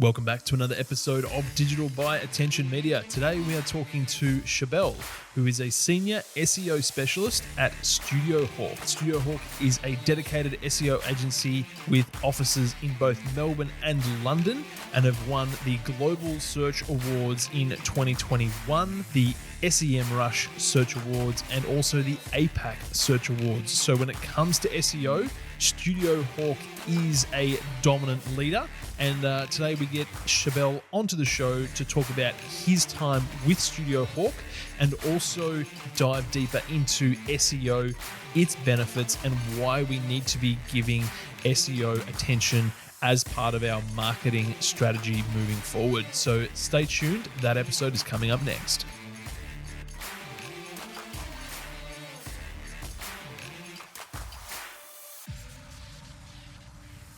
Welcome back to another episode of Digital by AttentionMedia. Today we are talking to Charbel, who is a senior SEO specialist at StudioHawk. StudioHawk is a dedicated SEO agency with offices in both Melbourne and London and have won the Global Search Awards in 2021, the SEM Rush Search Awards, and also the APAC Search Awards. So when it comes to SEO, StudioHawk is a dominant leader. And today we get Charbel onto the show to talk about his time with StudioHawk and also dive deeper into SEO, its benefits, and why we need to be giving SEO attention as part of our marketing strategy moving forward. So stay tuned. That episode is coming up next.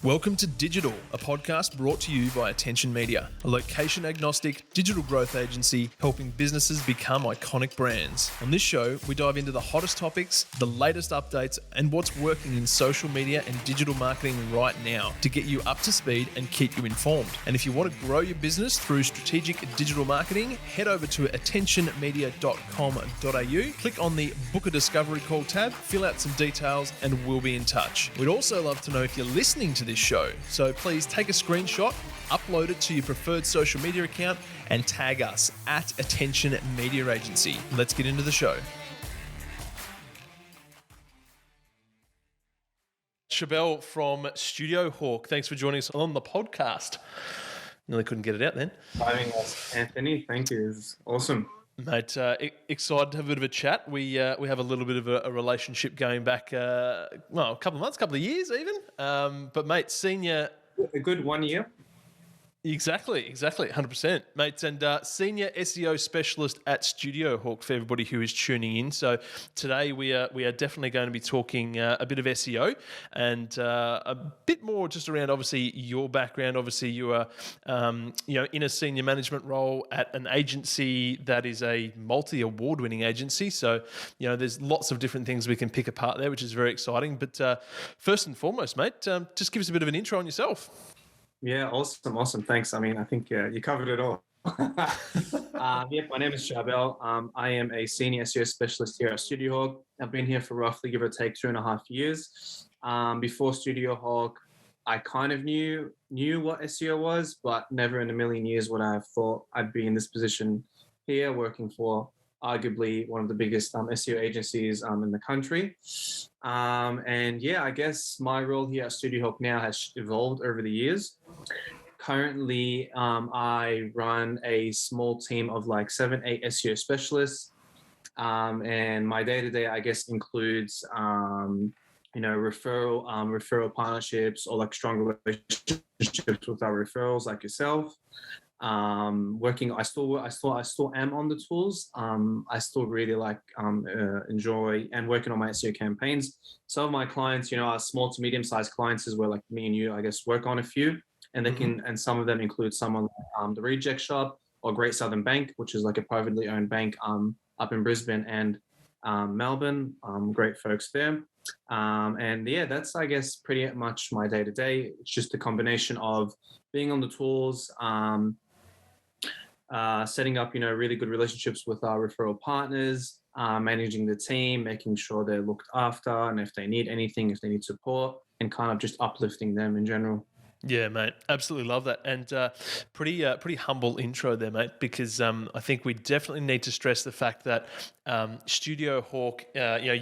Welcome to Digital, a podcast brought to you by AttentionMedia, a location-agnostic digital growth agency helping businesses become iconic brands. On this show, we dive into the hottest topics, the latest updates, and what's working in social media and digital marketing right now to get you up to speed and keep you informed. And if you want to grow your business through strategic digital marketing, head over to attentionmedia.com.au, click on the Book a Discovery Call tab, fill out some details, and we'll be in touch. We'd also love to know if you're listening to this show. So please take a screenshot, upload it to your preferred social media account, and tag us at Attention Media Agency. Let's get into the show. Charbel from StudioHawk, thanks for joining us on the podcast. Nearly couldn't get it out then. Having us, Anthony. Thank you. It's awesome. Mate, excited to have a bit of a chat. We have a little bit of a relationship going back, a couple of months, couple of years even. But mate, senior... A good 1 year. Exactly, 100%. Mate, and senior SEO specialist at StudioHawk for everybody who is tuning in. So today we are definitely going to be talking a bit of SEO and a bit more just around obviously your background. Obviously you are in a senior management role at an agency that is a multi-award-winning agency. So there's lots of different things we can pick apart there, which is very exciting. But first and foremost, mate, just give us a bit of an intro on yourself. Yeah, awesome. Thanks. I mean, I think you covered it all. My name is Charbel. I am a senior SEO specialist here at StudioHawk. I've been here for roughly, give or take, 2.5 years. Before StudioHawk, I kind of knew what SEO was, but never in a million years would I have thought I'd be in this position here, working for arguably one of the biggest SEO agencies in the country. I guess my role here at StudioHawk now has evolved over the years. Currently, I run a small team of like 7-8 SEO specialists. And my day-to-day, I guess, includes, referral partnerships or like strong relationships with our referrals like yourself. I still am on the tools. I still really like enjoy and working on my SEO campaigns. Some of my clients, are small to medium-sized clients as well, like me and you, I guess, work on a few, and and some of them include someone like the Reject Shop or Great Southern Bank, which is like a privately owned bank up in Brisbane and Melbourne. Great folks there. That's, I guess, pretty much my day-to-day. It's just a combination of being on the tools, setting up, really good relationships with our referral partners, managing the team, making sure they're looked after, and if they need anything, if they need support, and kind of just uplifting them in general. Yeah, mate, absolutely love that, and pretty humble intro there, mate. Because I think we definitely need to stress the fact that StudioHawk,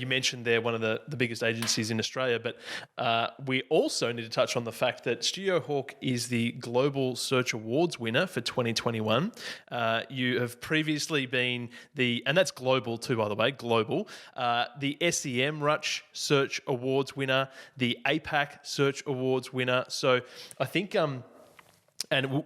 you mentioned they're one of the biggest agencies in Australia, but we also need to touch on the fact that StudioHawk is the Global Search Awards winner for 2021. You have previously been and that's global too, by the way, the SEM Rush Search Awards winner, the APAC Search Awards winner. So I think, and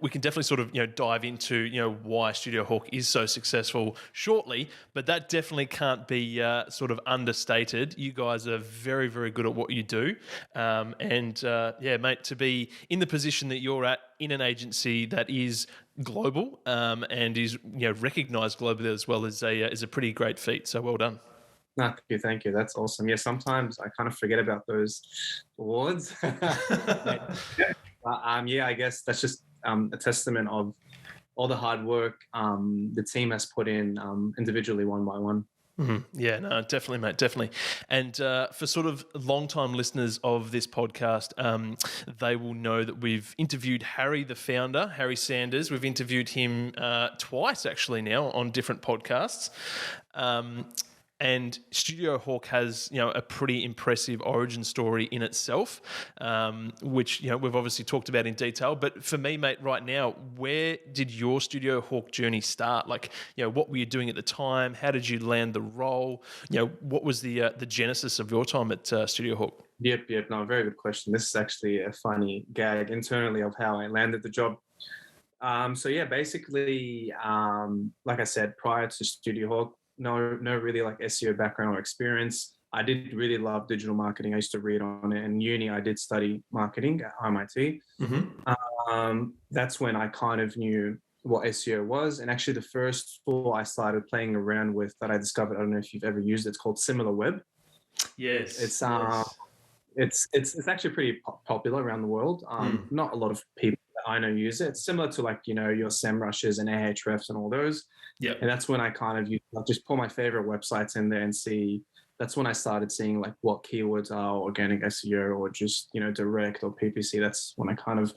we can definitely sort of dive into why StudioHawk is so successful shortly, but that definitely can't be sort of understated. You guys are very, very good at what you do, mate, to be in the position that you're at in an agency that is global and is recognised globally as well is a pretty great feat. So well done. Thank you. That's awesome. Yeah, sometimes I kind of forget about those awards. I guess that's just a testament of all the hard work the team has put in individually, one by one. Mm-hmm. Yeah, no, definitely, mate, definitely. And for sort of long-time listeners of this podcast, they will know that we've interviewed Harry, the founder, Harry Sanders. We've interviewed him twice, actually, now on different podcasts. And StudioHawk has, a pretty impressive origin story in itself, which, we've obviously talked about in detail. But for me, mate, right now, where did your StudioHawk journey start? Like, what were you doing at the time? How did you land the role? What was the genesis of your time at StudioHawk? Yep. No, very good question. This is actually a funny gag internally of how I landed the job. So yeah, basically, like I said, prior to StudioHawk, no really like SEO background or experience. I did really love digital marketing. I used to read on it. In uni, I did study marketing at MIT. That's when I kind of knew what SEO was. And actually, the first tool I started playing around with that I discovered, I don't know if you've ever used it, it's called SimilarWeb. Yes. It's actually pretty popular around the world. Not a lot of people that I know use it. It's similar to like, your SEMrushes and Ahrefs and all those. Yeah. And that's when I kind of just pull my favorite websites in there and see. That's when I started seeing like what keywords are organic SEO or just, direct or PPC. That's when I kind of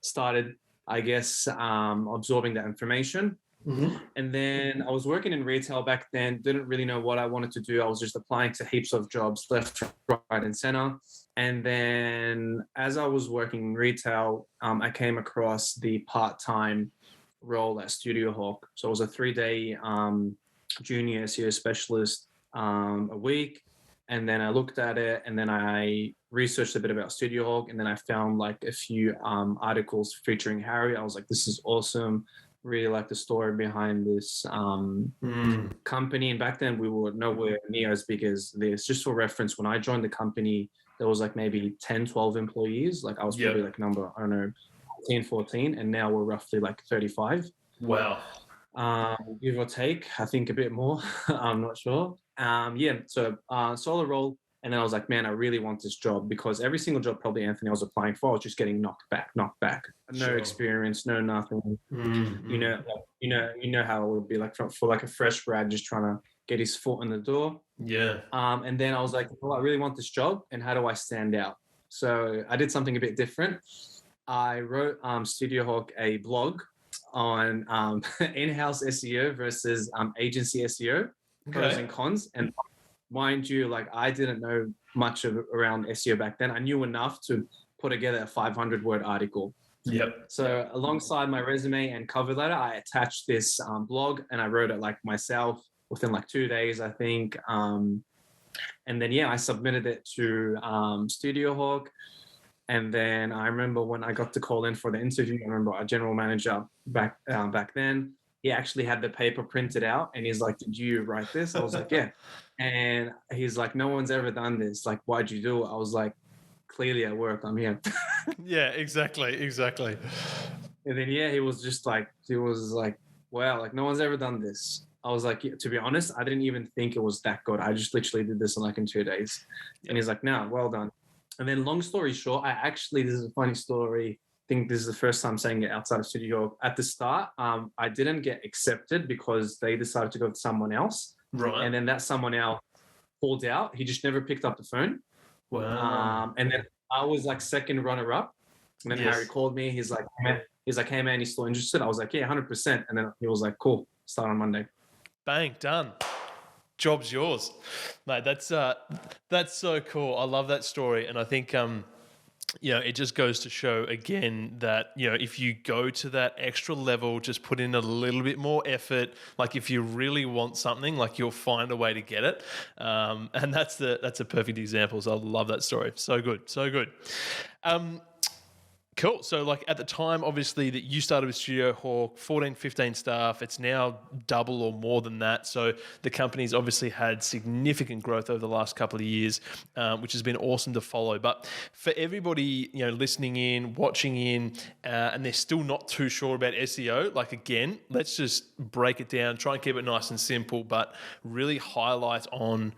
started, I guess, absorbing that information. And then I was working in retail back then, didn't really know what I wanted to do. I was just applying to heaps of jobs left, right, and center. And then as I was working in retail, I came across the part-time role at StudioHawk. So it was a 3-day junior SEO specialist a week. And then I looked at it and then I researched a bit about StudioHawk. And then I found like a few articles featuring Harry. I was like, this is awesome. Really like the story behind this company. And back then we were nowhere near as big as this. Just for reference, when I joined the company, there was like maybe 10, 12 employees. Like I was probably like number, I don't know, 14. And now we're roughly like 35. Wow. Give or take, I think a bit more. I'm not sure. So solo role. And then I was like, man, I really want this job because every single job probably Anthony I was applying for, I was just getting knocked back. No experience, no nothing. You know how it would be like for like a fresh grad just trying to get his foot in the door. Yeah. And then I was like, well, I really want this job, and how do I stand out? So I did something a bit different. I wrote StudioHawk a blog on in-house SEO versus agency SEO, pros and cons. And mind you, like I didn't know much around SEO back then. I knew enough to put together a 500-word article. Yep. So alongside my resume and cover letter, I attached this blog and I wrote it like myself within like 2 days, I think. And then, I submitted it to StudioHawk. And then I remember when I got to call in for the interview, I remember our general manager back then, he actually had the paper printed out and he's like, did you write this? I was like, yeah. And he's like, no one's ever done this. Like, why'd you do it? I was like, clearly at work, I'm here. Yeah, exactly. And then, he was like, wow, like no one's ever done this. I was like, to be honest, I didn't even think it was that good. I just literally did this in 2 days. And he's like, no, well done. And then long story short, this is a funny story. I think this is the first time saying it outside of StudioHawk. At the start, I didn't get accepted because they decided to go with someone else. Right. And then that someone else pulled out. He just never picked up the phone. Wow. And then I was like second runner up. And then Harry called me. He's like, hey man, you still interested? I was like, yeah, 100%. And then he was like, cool, start on Monday. Bang, done. Job's yours, mate. That's so cool. I love that story, and I think it just goes to show again that if you go to that extra level, just put in a little bit more effort. Like if you really want something, like you'll find a way to get it. And that's a perfect example. So I love that story. So good. Cool. So like at the time, obviously, that you started with StudioHawk, 14, 15 staff. It's now double or more than that. So the company's obviously had significant growth over the last couple of years, which has been awesome to follow. But for everybody, listening in, watching in, and they're still not too sure about SEO, like again, let's just break it down, try and keep it nice and simple, but really highlight on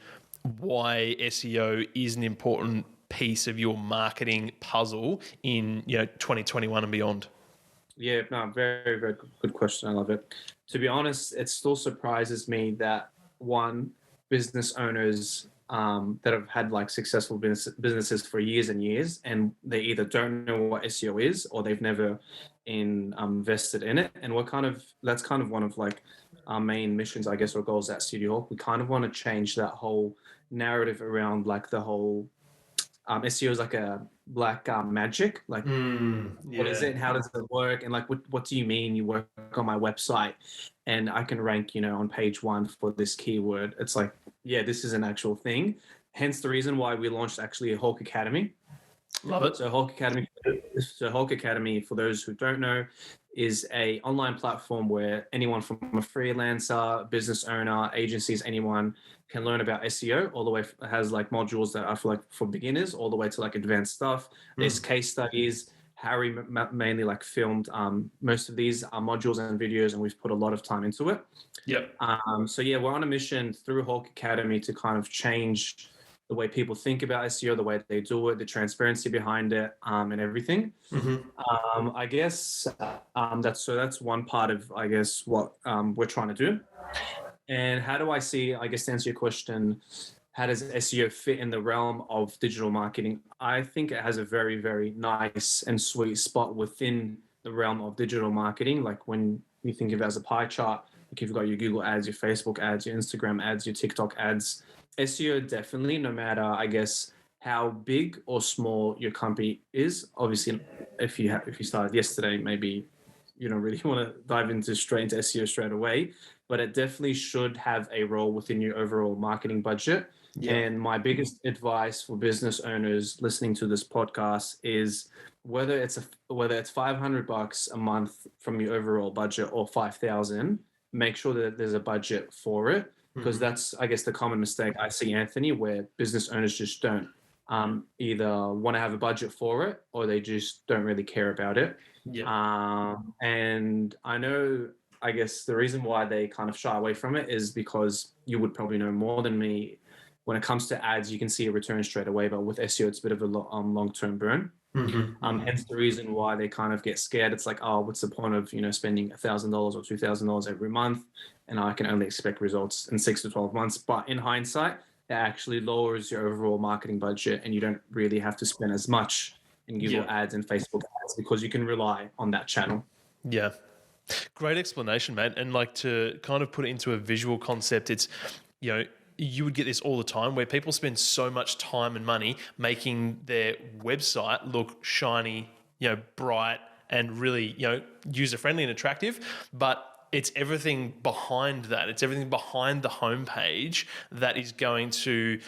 why SEO is an important piece of your marketing puzzle in 2021 and beyond. Yeah, no, very, very good question. I love it. To be honest, it still surprises me that one, business owners that have had like successful businesses for years and years, and they either don't know what SEO is or they've never invested in it. And that's kind of one of like our main missions, I guess, or goals at StudioHawk. We kind of want to change that whole narrative around like the whole SEO is like a black magic. Like, what is Yeah. it? How does it work? And like, what do you mean you work on my website and I can rank, on page one for this keyword? It's like, yeah, this is an actual thing. Hence the reason why we launched actually a Hawk Academy. Love it. So Hawk Academy, for those who don't know, is a online platform where anyone from a freelancer, business owner, agencies, anyone can learn about SEO. All the way has like modules that are for beginners, all the way to like advanced stuff. There's case studies. Harry mainly like filmed most of these modules and videos, and we've put a lot of time into it. Yep. So yeah, we're on a mission through Hawk Academy to kind of change the way people think about SEO, the way they do it, the transparency behind it, and everything. I guess that's one part of I guess what we're trying to do. And how do I see? I guess to answer your question, how does SEO fit in the realm of digital marketing? I think it has a very, very nice and sweet spot within the realm of digital marketing. Like when you think of it as a pie chart, like you've got your Google ads, your Facebook ads, your Instagram ads, your TikTok ads. SEO definitely, no matter I guess how big or small your company is. Obviously, if you started yesterday, maybe you don't really want to dive straight into SEO straight away, but it definitely should have a role within your overall marketing budget. Yeah. And my biggest advice for business owners listening to this podcast is whether it's $500 a month from your overall budget or 5,000, make sure that there's a budget for it, because that's I guess the common mistake I see, Anthony, where business owners just don't either want to have a budget for it or they just don't really care about it. Yeah. And I know, I guess the reason why they kind of shy away from it is because you would probably know more than me. When it comes to ads, you can see a return straight away, but with SEO, it's a bit of a long-term burn. Hence the reason why they kind of get scared. It's like, oh, what's the point of spending $1,000 or $2,000 every month, and I can only expect results in 6 to 12 months. But in hindsight, it actually lowers your overall marketing budget, and you don't really have to spend as much in Google ads and Facebook ads because you can rely on that channel. Yeah. Great explanation, mate. And like to kind of put it into a visual concept, it's, you would get this all the time where people spend so much time and money making their website look shiny, bright and really, user-friendly and attractive, but it's everything behind that. It's everything behind the homepage that is going to,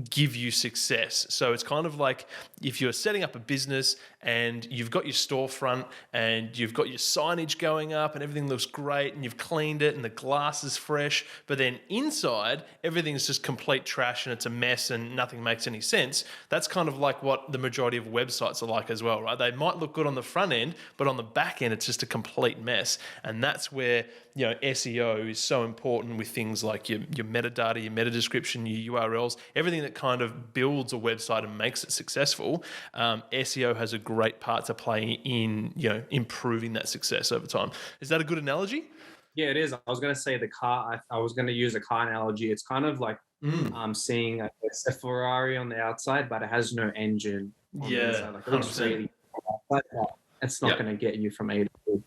give you success. So it's kind of like if you're setting up a business and you've got your storefront and you've got your signage going up and everything looks great and you've cleaned it and the glass is fresh, but then inside everything's just complete trash and it's a mess and nothing makes any sense. That's kind of like what the majority of websites are like as well, right? They might look good on the front end, but on the back end, it's just a complete mess. And that's where SEO is so important with things like your metadata, your meta description, your URLs, everything that kind of builds a website and makes it successful. SEO has a great part to play in improving that success over time. Is that a good analogy? Yeah, it is. I was going to say the car. I was going to use a car analogy. It's kind of like seeing a Ferrari on the outside, but it has no engine on the inside. Like it looks really, but it's not going to get you from A to B.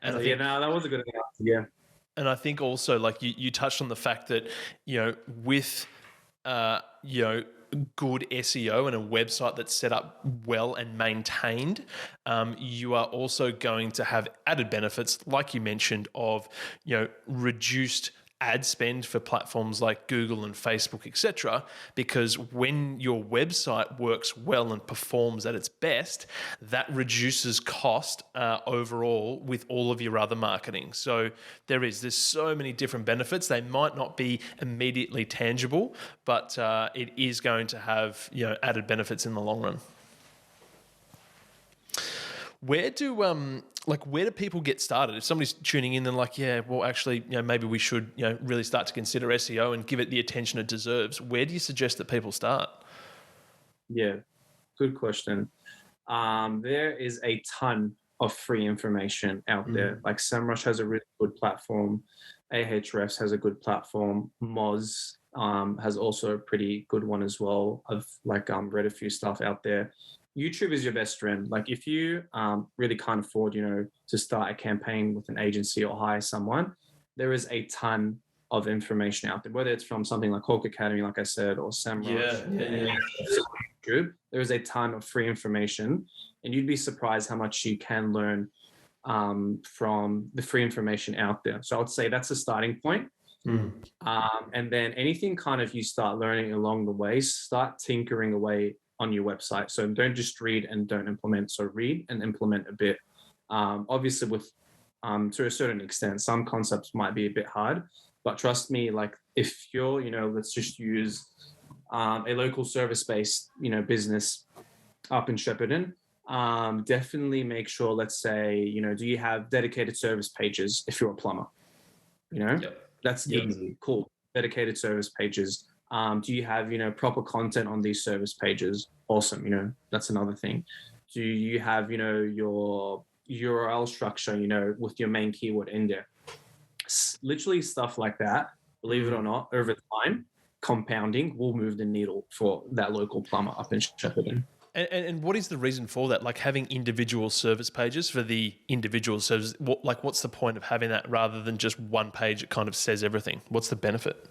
And so, that was a good analogy. Yeah. And I think also, like you touched on the fact that with good SEO and a website that's set up well and maintained, you are also going to have added benefits, like you mentioned, of reduced ad spend for platforms like Google and Facebook, etc. Because when your website works well and performs at its best, that reduces cost overall with all of your other marketing. So there's so many different benefits. They might not be immediately tangible, but it is going to have added benefits in the long run. Where do people get started? If somebody's tuning in and like, actually, maybe we should, really start to consider SEO and give it the attention it deserves. Where do you suggest that people start? Yeah, good question. There is a ton of free information out there. Like SEMrush has a really good platform. Ahrefs has a good platform. Moz has also a pretty good one as well. I've read a few stuff out there. YouTube is your best friend. Like if you really can't afford, to start a campaign with an agency or hire someone, there is a ton of information out there, whether it's from something like Hawk Academy, like I said, or SEMrush, YouTube. There is a ton of free information, and you'd be surprised how much you can learn from the free information out there. So I would say that's a starting point. And then anything kind of you start learning along the way, start tinkering away on your website. So don't just read and don't implement. So read and implement a bit. Obviously, with to a certain extent, some concepts might be a bit hard, but trust me, like if you're, let's just use a local service-based, business up in Shepparton, definitely make sure, let's say, do you have dedicated service pages if you're a plumber? That's easy. Cool. Dedicated service pages. Do you have, proper content on these service pages? Awesome. That's another thing. Do you have, your URL structure, with your main keyword in there? Literally stuff like that, believe it or not, over time, compounding will move the needle for that local plumber up in Shepparton. And what is the reason for that? Like having individual service pages for the individual services, what's the point of having that rather than just one page that kind of says everything? What's the benefit?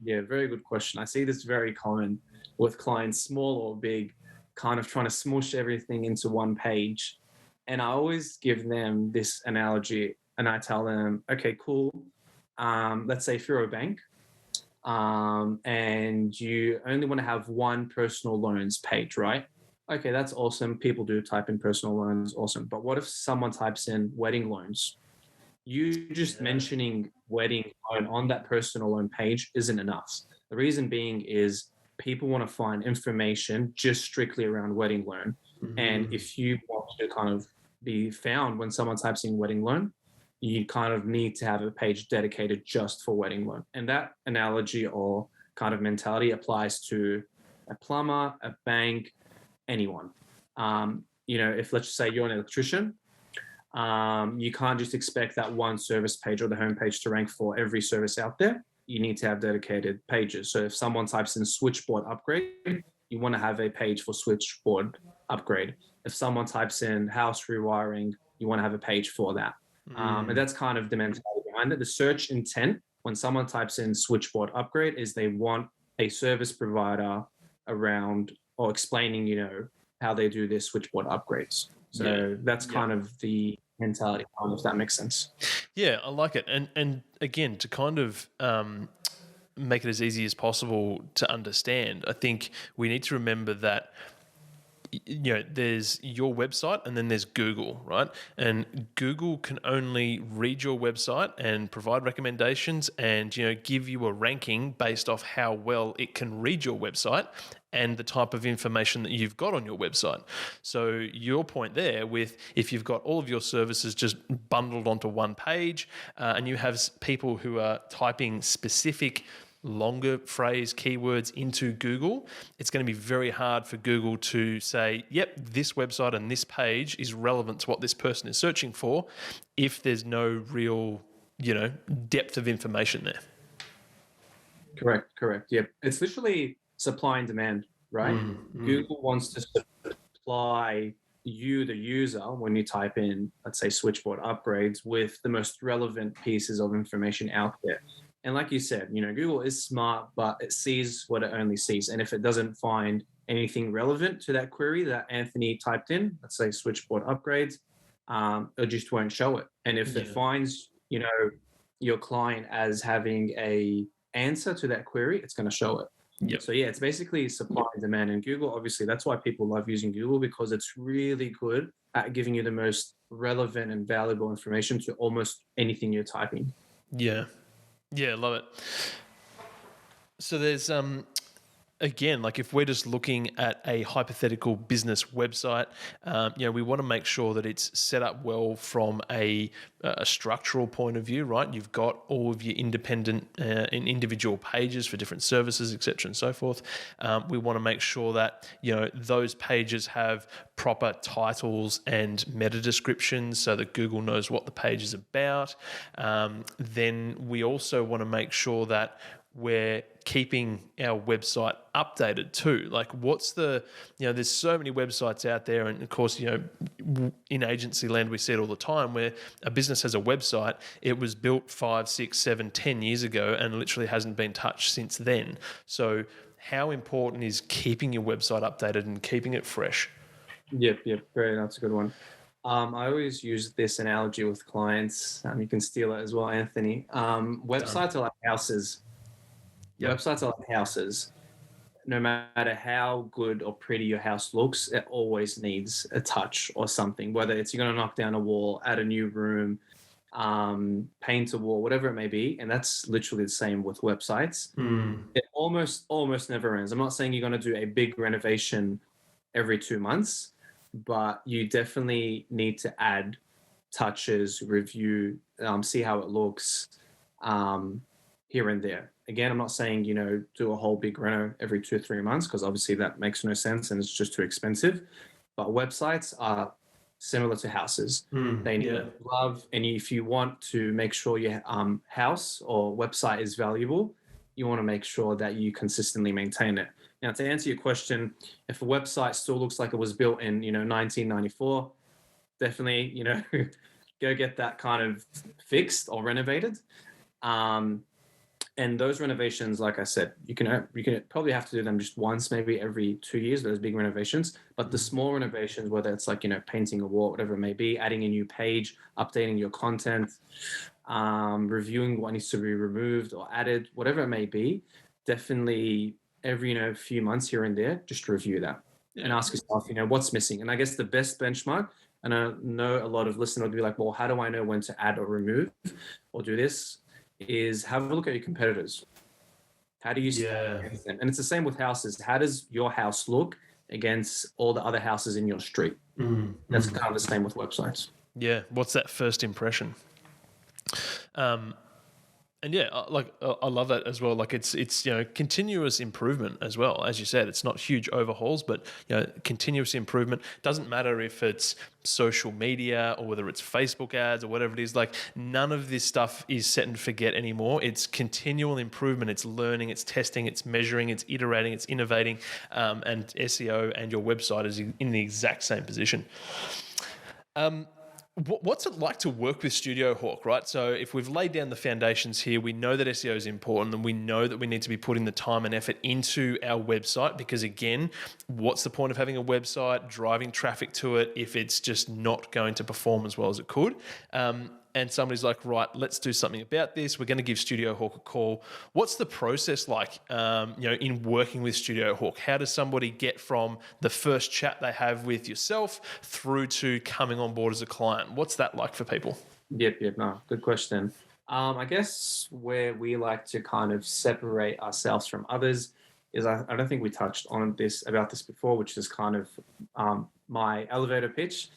Yeah, very good question. I see this very common with clients, small or big, kind of trying to smush everything into one page. And I always give them this analogy and I tell them, okay, cool. Let's say if you're a bank and you only want to have one personal loans page, right? Okay, that's awesome. People do type in personal loans, awesome. But what if someone types in wedding loans? You just mentioning wedding loan on that personal loan page isn't enough. The reason being is people want to find information just strictly around wedding loan. And if you want to kind of be found when someone types in wedding loan, you kind of need to have a page dedicated just for wedding loan. And that analogy or kind of mentality applies to a plumber, a bank, anyone. If let's say you're an electrician, you can't just expect that one service page or the homepage to rank for every service out there. You need to have dedicated pages. So if someone types in switchboard upgrade, you want to have a page for switchboard upgrade. If someone types in house rewiring, you want to have a page for that. And that's kind of the mentality behind it. The search intent when someone types in switchboard upgrade is they want a service provider around or explaining, how they do their switchboard upgrades. So that's kind of the mentality, if that makes sense. Yeah, I like it. And again, to kind of make it as easy as possible to understand, I think we need to remember that there's your website and then there's Google, right? And Google can only read your website and provide recommendations and, give you a ranking based off how well it can read your website and the type of information that you've got on your website. So your point there with if you've got all of your services just bundled onto one page and you have people who are typing specific longer phrase keywords into Google, it's going to be very hard for Google to say, yep, this website and this page is relevant to what this person is searching for if there's no real, depth of information there. Correct. Yep. It's literally supply and demand, right? Google wants to supply you, the user, when you type in, let's say, switchboard upgrades with the most relevant pieces of information out there. And like you said, Google is smart, but it sees what it only sees. And if it doesn't find anything relevant to that query that Anthony typed in, let's say switchboard upgrades, it just won't show it. And if it finds, your client as having a answer to that query, it's going to show it. So it's basically supply and demand. And Google, obviously, that's why people love using Google, because it's really good at giving you the most relevant and valuable information to almost anything you're typing. Yeah, love it. So there's again, like if we're just looking at a hypothetical business website, we want to make sure that it's set up well from a structural point of view, right? You've got all of your independent and individual pages for different services, etc., and so forth. We want to make sure that those pages have proper titles and meta descriptions so that Google knows what the page is about. Then we also want to make sure that we're keeping our website updated too. Like what's there's so many websites out there. And of course, in agency land, we see it all the time where a business has a website. It was built 5, 6, 7, 10 years ago and literally hasn't been touched since then. So how important is keeping your website updated and keeping it fresh? Yep. That's a good one. I always use this analogy with clients. You can steal it as well, Anthony. Websites are like houses. Yep. Websites are like houses. No matter how good or pretty your house looks, it always needs a touch or something. Whether it's you're going to knock down a wall, add a new room, paint a wall, whatever it may be. And that's literally the same with websites. It almost never ends. I'm not saying you're going to do a big renovation every 2 months, but you definitely need to add touches, review, see how it looks here and there. Again, I'm not saying, do a whole big reno every 2 or 3 months, because obviously that makes no sense and it's just too expensive. But websites are similar to houses. They need love. And if you want to make sure your house or website is valuable, you want to make sure that you consistently maintain it. Now, to answer your question, if a website still looks like it was built in, 1994, definitely, go get that kind of fixed or renovated. And those renovations, like I said, you can probably have to do them just once, maybe every 2 years, those big renovations. But the small renovations, whether it's like, painting a wall, whatever it may be, adding a new page, updating your content, reviewing what needs to be removed or added, whatever it may be, definitely every, few months here and there, just review that and ask yourself, what's missing. And I guess the best benchmark, and I know a lot of listeners would be like, well, how do I know when to add or remove or do this? Is have a look at your competitors. How do you stand against them? And it's the same with houses. How does your house look against all the other houses in your street? That's kind of the same with websites. Yeah. What's that first impression? And I love that as well. Like it's continuous improvement as well. As you said, it's not huge overhauls, but continuous improvement. Doesn't matter if it's social media or whether it's Facebook ads or whatever it is. Like none of this stuff is set and forget anymore. It's continual improvement. It's learning. It's testing. It's measuring. It's iterating. It's innovating. And SEO and your website is in the exact same position. What's it like to work with StudioHawk, right? So if we've laid down the foundations here, we know that SEO is important and we know that we need to be putting the time and effort into our website because, again, what's the point of having a website, driving traffic to it if it's just not going to perform as well as it could? And somebody's like, right, let's do something about this. We're going to give StudioHawk a call. What's the process like, in working with StudioHawk? How does somebody get from the first chat they have with yourself through to coming on board as a client? What's that like for people? Yep. No, good question. I guess where we like to kind of separate ourselves from others is I don't think we touched on about this before, which is kind of my elevator pitch,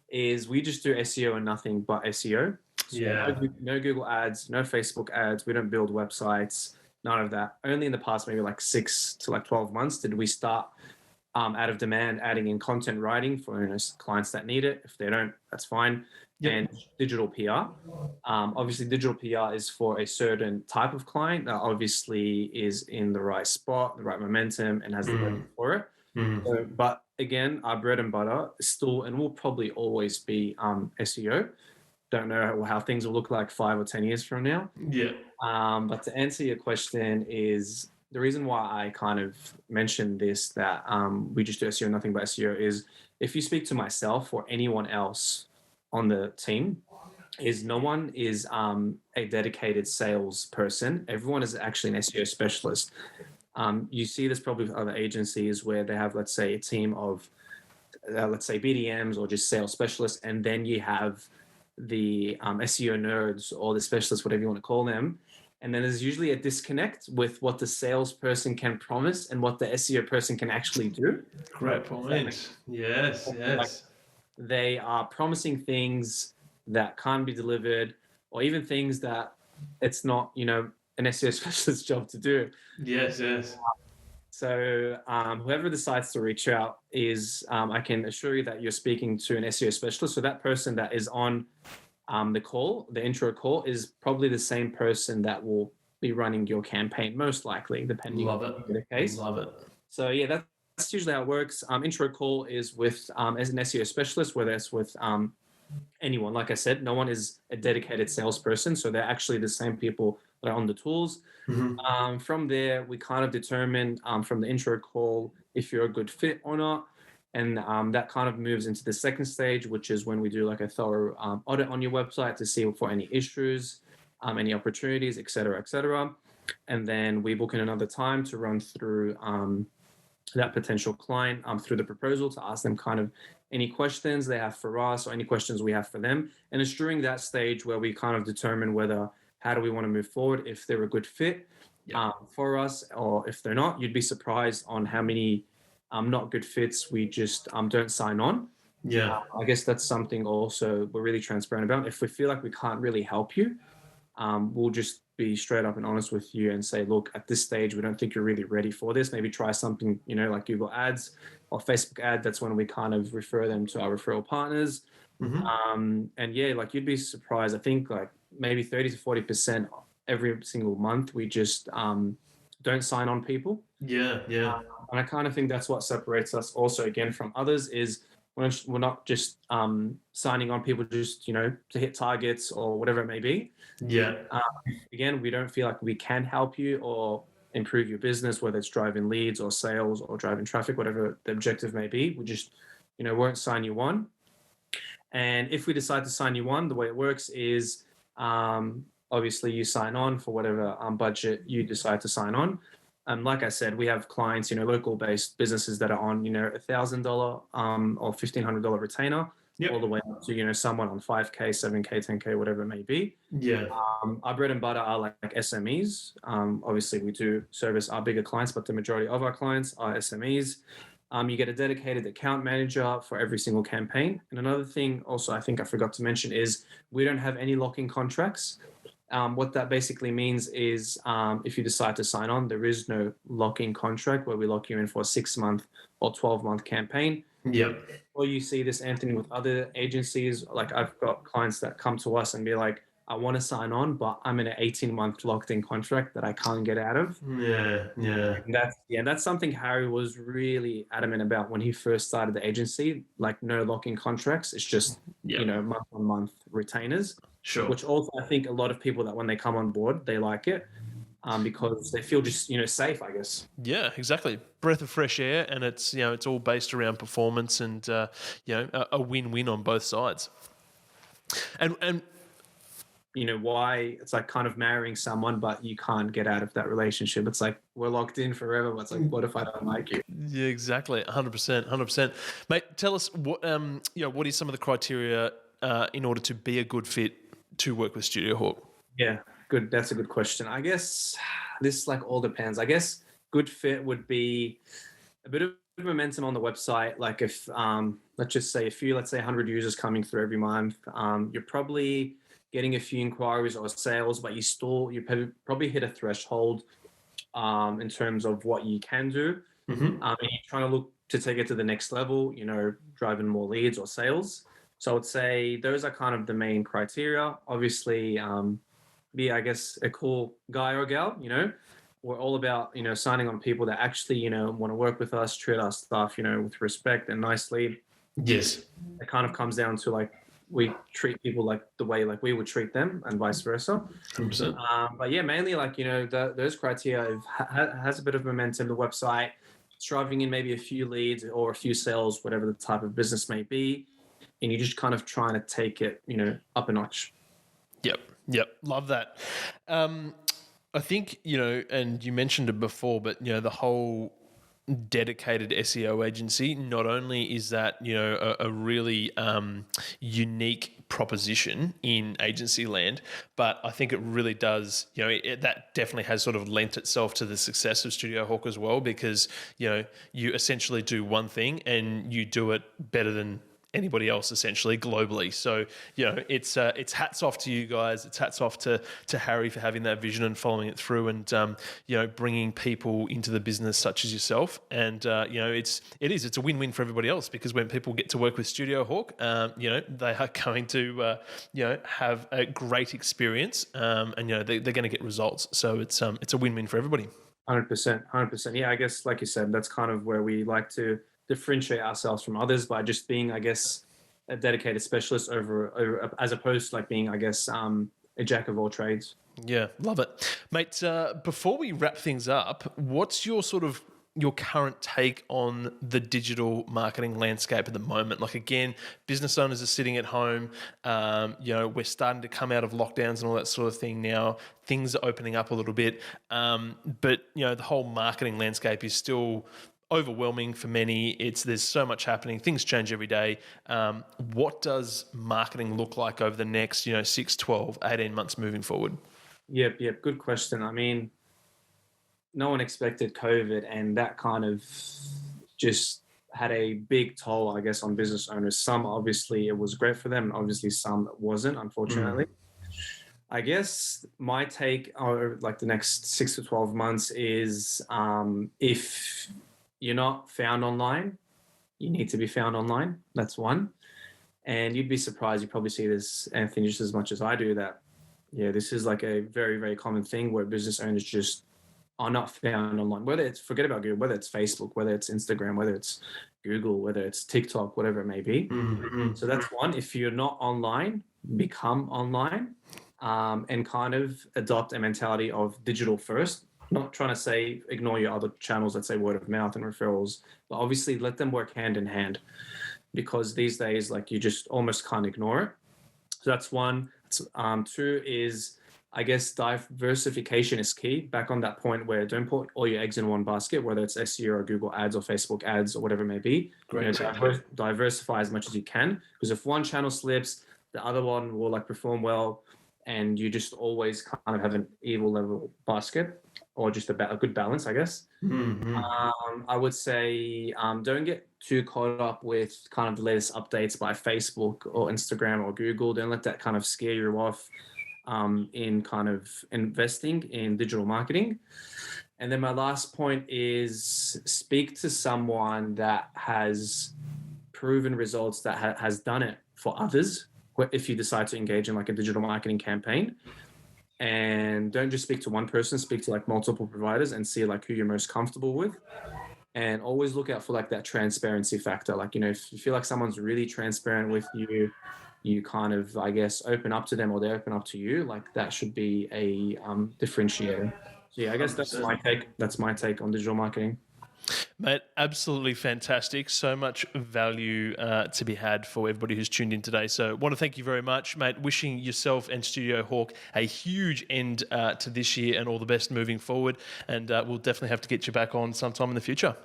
is we just do SEO and nothing but SEO. So no Google ads, no Facebook ads. We don't build websites, none of that. Only in the past, maybe like 6 to 12 months, did we start out of demand, adding in content writing for clients that need it. If they don't, that's fine. Yep. And digital PR. Obviously, digital PR is for a certain type of client that obviously is in the right spot, the right momentum, and has the revenue for it. So, but again, our bread and butter is still and will probably always be SEO. Don't know how things will look like 5 or 10 years from now. Yeah. But to answer your question is the reason why I kind of mentioned this, that we just do SEO, nothing but SEO, is if you speak to myself or anyone else on the team, is no one is a dedicated sales person. Everyone is actually an SEO specialist. You see this probably with other agencies where they have, let's say, a team of, let's say, BDMs or just sales specialists, and then you have the SEO nerds or the specialists, whatever you want to call them. And then there's usually a disconnect with what the salesperson can promise and what the SEO person can actually do. Great point. Yes, Like yes. they are promising things that can't be delivered, or even things that it's not, an SEO specialist's job to do. Yes, yes. So whoever decides to reach out is, I can assure you that you're speaking to an SEO specialist. So that person that is on the call, the intro call, is probably the same person that will be running your campaign, most likely, depending Love on it. the case. Love it. So yeah, that's usually how it works. Intro call is with as an SEO specialist, whether it's with anyone. Like I said, no one is a dedicated salesperson, so they're actually the same people that are on the tools. From there, we kind of determine from the intro call if you're a good fit or not. And that kind of moves into the second stage, which is when we do like a thorough audit on your website to see for any issues, any opportunities, et cetera, et cetera. And then we book in another time to run through that potential client through the proposal to ask them kind of any questions they have for us or any questions we have for them. And it's during that stage where we kind of determine whether how do we want to move forward, if they're a good fit for us, or if they're not. You'd be surprised on how many not good fits we just don't sign on. Yeah. I guess that's something also we're really transparent about. If we feel like we can't really help you, we'll just be straight up and honest with you and say, look, at this stage, we don't think you're really ready for this. Maybe try something, like Google ads or Facebook ad. That's when we kind of refer them to our referral partners. And yeah, like you'd be surprised. I think like maybe 30 to 40% every single month, we just don't sign on people. Yeah, yeah. And I kind of think that's what separates us also again from others is we're not just signing on people just, to hit targets or whatever it may be. Yeah. Again, we don't feel like we can help you or improve your business, whether it's driving leads or sales or driving traffic, whatever the objective may be. We just, won't sign you on. And if we decide to sign you on, the way it works is obviously you sign on for whatever budget you decide to sign on. Like I said, we have clients, local-based businesses that are on, $1,000 or $1,500 retainer, all the way up to, someone on 5K, 7K, 10K, whatever it may be. Yeah. Our bread and butter are like SMEs. Obviously, we do service our bigger clients, but the majority of our clients are SMEs. You get a dedicated account manager for every single campaign. And another thing also I think I forgot to mention is we don't have any lock-in contracts. What that basically means is if you decide to sign on, there is no lock-in contract where we lock you in for a 6-month or 12-month campaign. Yep. Or you see this, Anthony, with other agencies. Like I've got clients that come to us and be like, I want to sign on, but I'm in an 18-month locked-in contract that I can't get out of. Yeah, yeah. And that's something Harry was really adamant about when he first started the agency. Like no lock-in contracts. It's just month-on-month retainers. Sure. Which also I think a lot of people that when they come on board, they like it because they feel just safe, I guess. Yeah, exactly. Breath of fresh air, and it's it's all based around performance and a win-win on both sides. And why it's like kind of marrying someone, but you can't get out of that relationship. It's like we're locked in forever. But it's like, what if I don't like you? Yeah, exactly. 100%. Mate, tell us what what is some of the criteria in order to be a good fit to work with StudioHawk? Yeah, good. That's a good question. I guess this like all depends. I guess good fit would be a bit of momentum on the website. Like if let's just say 100 users coming through every month, you're probably getting a few inquiries or sales, but you probably hit a threshold in terms of what you can do. And you're trying to look to take it to the next level, driving more leads or sales. So I would say those are kind of the main criteria. Obviously, be, I guess, a cool guy or gal, we're all about, signing on people that actually, want to work with us, treat our staff, with respect and nicely. Yes. It kind of comes down to like, we treat people like the way like we would treat them and vice versa. 100%. But yeah, mainly like, those criteria has a bit of momentum, the website, it's driving in maybe a few leads or a few sales, whatever the type of business may be. And you're just kind of trying to take it, up a notch. Yep. Love that. I think, and you mentioned it before, but, the whole dedicated SEO agency, not only is that, a really unique proposition in agency land, but I think it really does, that definitely has sort of lent itself to the success of StudioHawk as well, because, you essentially do one thing and you do it better than anybody else essentially globally. So, it's hats off to you guys. It's hats off to Harry for having that vision and following it through, and, bringing people into the business such as yourself. And, it's a win-win for everybody else, because when people get to work with StudioHawk, they are going to, have a great experience, and, they're going to get results. So it's a win-win for everybody. 100%. Yeah, I guess, like you said, that's kind of where we like to differentiate ourselves from others, by just being, I guess, a dedicated specialist over as opposed to like being, I guess, a jack of all trades. Yeah, love it. Mate, before we wrap things up, what's your current take on the digital marketing landscape at the moment? Like, again, business owners are sitting at home. We're starting to come out of lockdowns and all that sort of thing now. Things are opening up a little bit. But, the whole marketing landscape is still overwhelming for many. There's so much happening. Things change every day. What does marketing look like over the next, 6, 12, 18 months moving forward? Yep. Good question. I mean, no one expected COVID, and that kind of just had a big toll, I guess, on business owners. Some, obviously, it was great for them, and obviously some it wasn't, unfortunately. I guess my take over like the next 6 to 12 months is, if you're not found online, you need to be found online. That's one. And you'd be surprised, you probably see this, Anthony, just as much as I do, that, this is like a very, very common thing where business owners just are not found online. Whether it's, forget about Google, whether it's Facebook, whether it's Instagram, whether it's Google, whether it's TikTok, whatever it may be. So that's one. If you're not online, become online, and kind of adopt a mentality of digital first. Not trying to say ignore your other channels, let's say word of mouth and referrals, but obviously let them work hand in hand, because these days, like, you just almost can't ignore it. So that's one. Two is, I guess, diversification is key. Back on that point where don't put all your eggs in one basket, whether it's SEO or Google ads or Facebook ads or whatever it may be. Great. Diversify as much as you can, because if one channel slips, the other one will like perform well, and you just always kind of have an evil level basket, or just a good balance, I guess. I would say, don't get too caught up with kind of the latest updates by Facebook or Instagram or Google. Don't let that kind of scare you off in kind of investing in digital marketing. And then my last point is, speak to someone that has proven results, that has done it for others, if you decide to engage in like a digital marketing campaign. And don't just speak to one person, speak to like multiple providers and see like who you're most comfortable with. And always look out for like that transparency factor. Like, if you feel like someone's really transparent with you, you kind of, I guess, open up to them, or they open up to you. Like, that should be a differentiator. So yeah, I guess that's my take. That's my take on digital marketing. Mate, absolutely fantastic. So much value to be had for everybody who's tuned in today. So I want to thank you very much, mate. Wishing yourself and StudioHawk a huge end to this year, and all the best moving forward. And we'll definitely have to get you back on sometime in the future.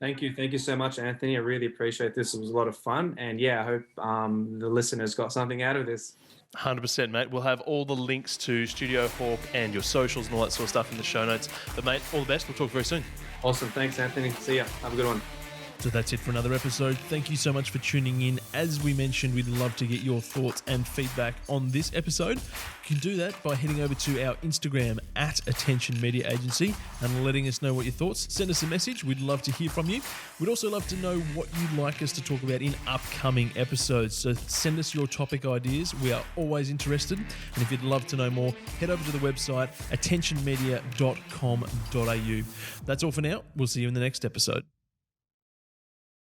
Thank you so much, Anthony. I really appreciate this. It was a lot of fun. And yeah, I hope the listeners got something out of this. 100%, mate. We'll have all the links to StudioHawk and your socials and all that sort of stuff in the show notes. But mate, all the best. We'll talk very soon. Awesome. Thanks, Anthony. See ya. Have a good one. So that's it for another episode. Thank you so much for tuning in. As we mentioned, we'd love to get your thoughts and feedback on this episode. You can do that by heading over to our Instagram at AttentionMedia Agency and letting us know what your thoughts. Send us a message. We'd love to hear from you. We'd also love to know what you'd like us to talk about in upcoming episodes. So send us your topic ideas. We are always interested. And if you'd love to know more, head over to the website attentionmedia.com.au. That's all for now. We'll see you in the next episode.